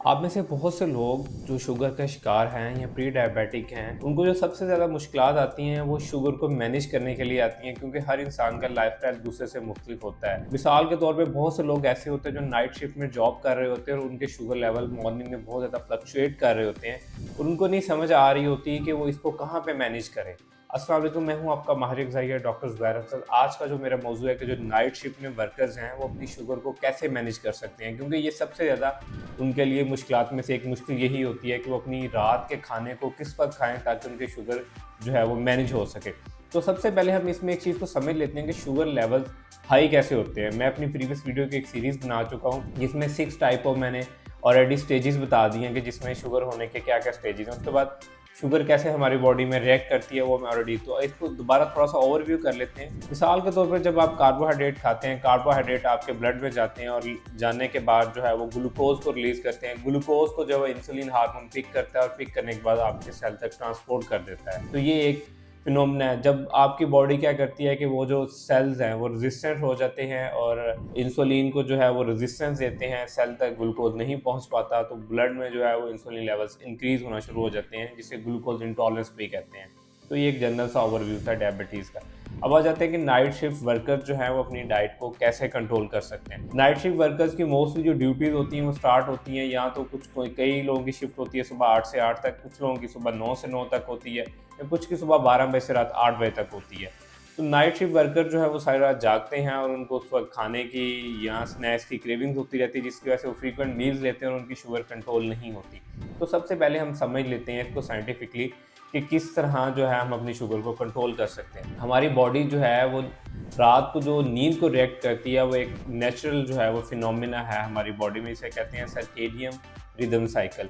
आप में से बहुत से लोग जो शुगर का शिकार हैं या प्री डायबिटिक हैं, उनको जो सबसे ज़्यादा मुश्किलात आती हैं वो शुगर को मैनेज करने के लिए आती हैं, क्योंकि हर इंसान का लाइफस्टाइल दूसरे से मुख्तलिफ होता है। मिसाल के तौर पे बहुत से लोग ऐसे होते हैं जो नाइट शिफ्ट में जॉब कर रहे होते हैं और उनके शुगर लेवल मॉर्निंग में बहुत ज़्यादा फ्लक्चुएट कर रहे होते हैं और उनको नहीं समझ आ रही होती कि वो इसको कहाँ पे मैनेज करें। अस्सलाम वालेकुम, मैं हूं आपका माहिर ग़िज़ाई डॉक्टर ज़ुबैर अफज़ल। आज का जो मेरा मौजू है कि जो नाइट शिफ्ट में वर्कर्स हैं वो अपनी शुगर को कैसे मैनेज कर सकते हैं, क्योंकि ये सबसे ज़्यादा उनके लिए मुश्किलात में से एक मुश्किल यही होती है कि वो अपनी रात के खाने को किस वक़्त खाएँ ताकि उनकी शुगर जो है वो मैनेज हो सके। तो सबसे पहले हम इसमें एक चीज़ को समझ लेते हैं कि शुगर लेवल हाई कैसे होते हैं। मैं अपनी प्रीवियस वीडियो की एक सीरीज़ बना चुका हूँ जिसमें 6 टाइप ऑफ मैंने ऑलरेडी स्टेजेस बता दिए हैं कि जिसमें शुगर होने के क्या-क्या स्टेजेस हैं। उसके बाद शुगर कैसे हमारी बॉडी में रिएक्ट करती है वो मैं ऑलरेडी, तो इसको दोबारा थोड़ा-सा ओवरव्यू कर लेते हैं। मिसाल के तौर पर जब आप कार्बोहाइड्रेट खाते हैं, कार्बोहाइड्रेट आपके ब्लड में जाते हैं और जाने के बाद जो है वो ग्लूकोज़ को रिलीज़ करते हैं। ग्लूकोज़ को जो है इंसुलिन हार्मोन पिक करता है और पिक करने के बाद आपके सेल तक ट्रांसपोर्ट कर देता है। तो ये एक फिनोमेना है। जब आपकी बॉडी क्या करती है कि वो जो सेल्स हैं वो रेजिस्टेंट हो जाते हैं और इंसुलिन को जो है वो रेजिस्टेंस देते हैं, सेल तक ग्लूकोज नहीं पहुंच पाता, तो ब्लड में जो है वो इंसुलिन लेवल्स इंक्रीज होना शुरू हो जाते हैं, जिसे ग्लूकोज इंटॉलरेंस भी कहते हैं। तो ये एक जनरल सा ओवरव्यू था डायबिटीज़ का। अब आ जाते हैं कि नाइट शिफ्ट वर्कर्स जो है वो अपनी डाइट को कैसे कंट्रोल कर सकते हैं। नाइट शिफ्ट वर्कर्स की मोस्टली जो ड्यूटीज़ होती हैं वो स्टार्ट होती हैं, या तो कई लोगों की शिफ्ट होती है सुबह 8 से 8 तक, कुछ लोगों की सुबह 9 से 9 तक होती है, या कुछ की सुबह 12 बजे से रात 8 बजे तक होती है। तो नाइट शिफ्ट वर्कर जो है वो सारी रात जागते हैं और उनको उस वक्त खाने की या स्नैक्स की क्रेविंग्स होती रहती है, जिसकी वजह से वो फ्रीक्वेंट मील्स लेते हैं और उनकी शुगर कंट्रोल नहीं होती। तो सबसे पहले हम समझ लेते हैं इसको साइंटिफिकली कि किस तरह जो है हम अपनी शुगर को कंट्रोल कर सकते हैं। हमारी बॉडी जो है वो रात को जो नींद को रिएक्ट करती है वो एक नेचुरल जो है वो फिनोमिना है हमारी बॉडी में, इसे कहते हैं सर्केडियन रिदम साइकिल।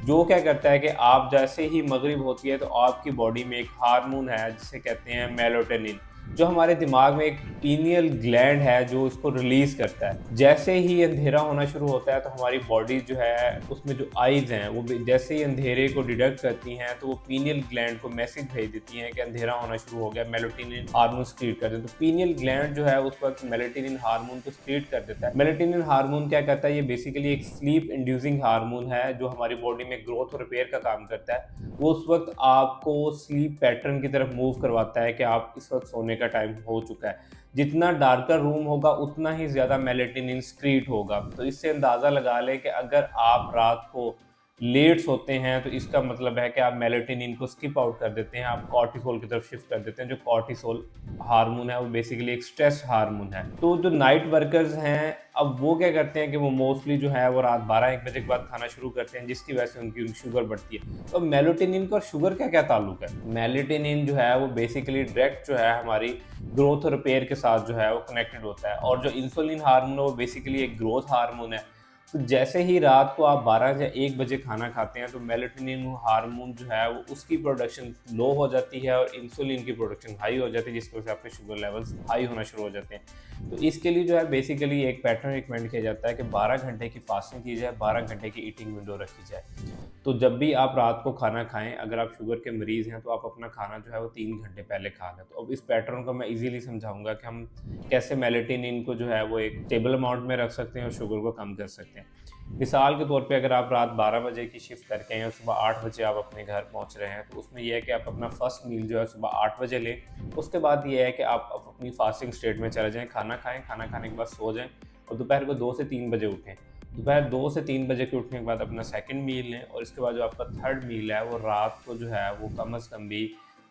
जो क्या करता है कि आप जैसे ही मगरिब होती है तो आपकी बॉडी में एक हार्मोन है जिसे कहते हैं मेलाटोनिन, जो हमारे दिमाग में एक पीनियल ग्लैंड है जो उसको रिलीज करता है। जैसे ही अंधेरा होना शुरू होता है तो हमारी बॉडी जो है उसमें जो आइज हैं वो जैसे ही अंधेरे को डिटेक्ट करती हैं तो वो पीनियल ग्लैंड को मैसेज भेज देती हैं कि अंधेरा होना शुरू हो गया, मेलाटोनिन हार्मोन सीक्रेट कर देते हैं। तो पीनियल ग्लैंड जो है उस वक्त मेलाटोनिन हार्मोन को सीक्रेट कर देता है। मेलाटोनिन हार्मोन क्या करता है, ये बेसिकली एक स्लीप इंड्यूसिंग हार्मोन है जो हमारी बॉडी में ग्रोथ और रिपेयर का काम करता है। वो उस वक्त आपको स्लीप पैटर्न की तरफ मूव करवाता है कि आप इस वक्त सोने का टाइम हो चुका है। जितना डार्कर रूम होगा उतना ही ज़्यादा मेलाटोनिन सीक्रेट होगा। तो इससे अंदाज़ा लगा लें कि अगर आप रात को लेट सोते हैं तो इसका मतलब है कि आप मेलाटोनिन को स्किप आउट कर देते हैं, आप कॉर्टिसोल की तरफ शिफ्ट कर देते हैं। जो कॉर्टिसोल हार्मोन है वो बेसिकली एक स्ट्रेस हार्मोन है। तो जो नाइट वर्कर्स हैं, अब वो क्या करते हैं कि वो मोस्टली जो है वो रात 12-1 बजे के बाद खाना शुरू करते हैं, जिसकी वजह से उनकी शुगर बढ़ती है। तो मेलाटोनिन का और शुगर का क्या ताल्लुक है? मेलाटोनिन जो है वो बेसिकली डायरेक्ट जो है हमारी ग्रोथ और रिपेयर के साथ जो है वो कनेक्टेड होता है, और जो इंसुलिन हार्मोन है वो बेसिकली एक ग्रोथ हार्मोन है। तो जैसे ही रात को आप 12 या 1 बजे खाना खाते हैं तो मेलाटोनिन हार्मोन जो है वो उसकी प्रोडक्शन लो हो जाती है और इंसुलिन की प्रोडक्शन हाई हो जाती है, जिसकी वजह से आपके शुगर लेवल्स हाई होना शुरू हो जाते हैं। तो इसके लिए जो है बेसिकली एक पैटर्न रिकमेंड किया जाता है कि 12 घंटे की फास्टिंग की जाए, 12 घंटे की ईटिंग विंडो रखी जाए। तो जब भी आप रात को खाना खाएं, अगर आप शुगर के मरीज़ हैं तो आप अपना खाना जो है वो 3 घंटे पहले खा लें। तो अब इस पैटर्न को मैं ईज़िली समझाऊँगा कि हम कैसे मेलाटोनिन को जो है वो एक स्टेबल अमाउंट में रख सकते हैं और शुगर को कम कर सकते हैं। मिसाल के तौर पे अगर आप रात 12 बजे की शिफ्ट करके हैं और सुबह 8 बजे आप अपने घर पहुंच रहे हैं, तो उसमें यह है कि आप अपना फर्स्ट मील जो है सुबह 8 बजे लें। उसके बाद ये है कि आप अपनी फास्टिंग स्टेट में चले जाएँ, खाना खाएँ, खाना खाने के बाद सो जाएँ और दोपहर को 2 से 3 बजे उठें। दोपहर 2 से 3 बजे के उठने के बाद अपना सेकंड मील लें, और इसके बाद जो आपका थर्ड मील है वो रात को जो है वो कम से कम भी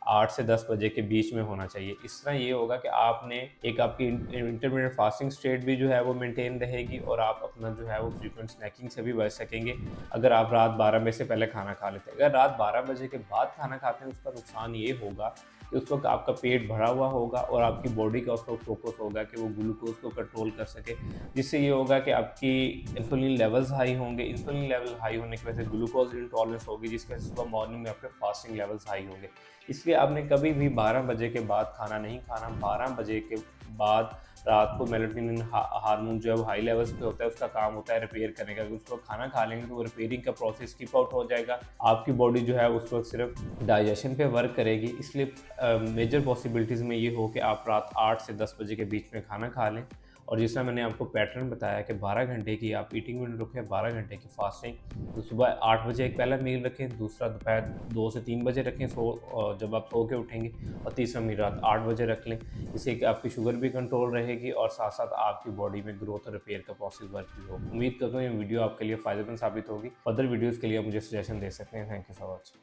8 से 10 बजे के बीच में होना चाहिए। इस तरह ये होगा कि आपने एक आपकी इंटरमीडिएट फास्टिंग स्टेट भी जो है वो मेंटेन रहेगी और आप अपना जो है वो फ्रीक्वेंट स्नैकिंग से भी बच सकेंगे अगर आप रात 12 बजे से पहले खाना खा लेते हैं। अगर रात 12 बजे के बाद खाना खाते हैं उसका नुकसान ये होगा कि उस वक्त आपका पेट भरा हुआ होगा और आपकी बॉडी का उस वक्त फोकस होगा कि वो ग्लूकोज को कंट्रोल कर सके, जिससे ये होगा कि आपकी इंसुलिन लेवल्स हाई होंगे। इंसुलिन लेवल हाई होने की वजह से ग्लूकोज इंटॉलरेंस होगी, जिसकी वजह से सुबह मॉर्निंग में आपके फास्टिंग लेवल्स हाई होंगे। इसलिए आपने कभी भी 12 बजे के बाद खाना नहीं खाना। 12 बजे के बाद रात को मेलाटोनिन हार्मोन जो है वो हाई लेवल्स पे होता है, उसका काम होता है रिपेयर करने का। अगर उसको खाना खा लेंगे तो वो रिपेयरिंग का प्रोसेस स्किप आउट हो जाएगा, आपकी बॉडी जो है उस वक्त सिर्फ डाइजेशन पे वर्क करेगी। इसलिए मेजर पॉसिबिलिटीज़ में ये हो कि आप रात 8 से 10 बजे के बीच में खाना खा लें और जिस तरह मैंने आपको पैटर्न बताया कि 12 घंटे की आप ईटिंग विंडो रखें, 12 घंटे की फास्टिंग, तो सुबह 8 बजे एक पहला मील रखें, दूसरा दोपहर 2 से 3 बजे रखें जब आप सो के उठेंगे, और तीसरा मील रात 8 बजे रख लें। इससे कि आपकी शुगर भी कंट्रोल रहेगी और साथ-साथ आपकी बॉडी में ग्रोथ और रिपेयर का प्रोसेस वर्क भी होगा। उम्मीद करता हूँ ये वीडियो आपके लिए फ़ायदेमंद साबित होगी। फर्दर वीडियोज़ के लिए आप मुझे सजेशन दे सकते हैं। Thank you so much.